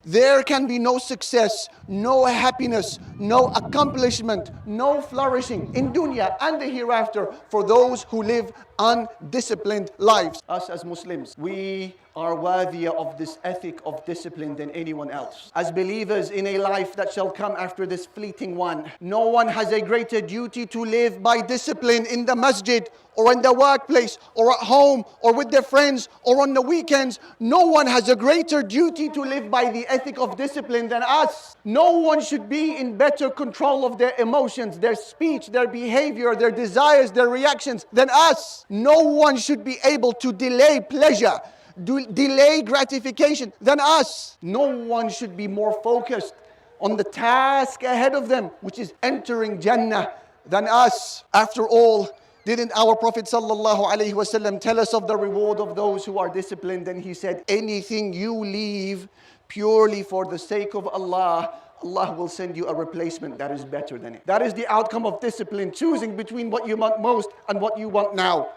there can be no success, no happiness, no accomplishment, no flourishing in dunya and the hereafter for those who live undisciplined lives. Us as Muslims, we are worthier of this ethic of discipline than anyone else. As believers in a life that shall come after this fleeting one, no one has a greater duty to live by discipline in the masjid or in the workplace or at home or with their friends or on the weekends. No one has a greater duty to live by the ethic of discipline than us. No one should be in better control of their emotions, their speech, their behavior, their desires, their reactions than us. No one should be able to delay pleasure, delay gratification than us. No one should be more focused on the task ahead of them, which is entering Jannah, than us. After all, didn't our Prophet ﷺ tell us of the reward of those who are disciplined? And he said, anything you leave purely for the sake of Allah, Allah will send you a replacement that is better than it. That is the outcome of discipline, choosing between what you want most and what you want now.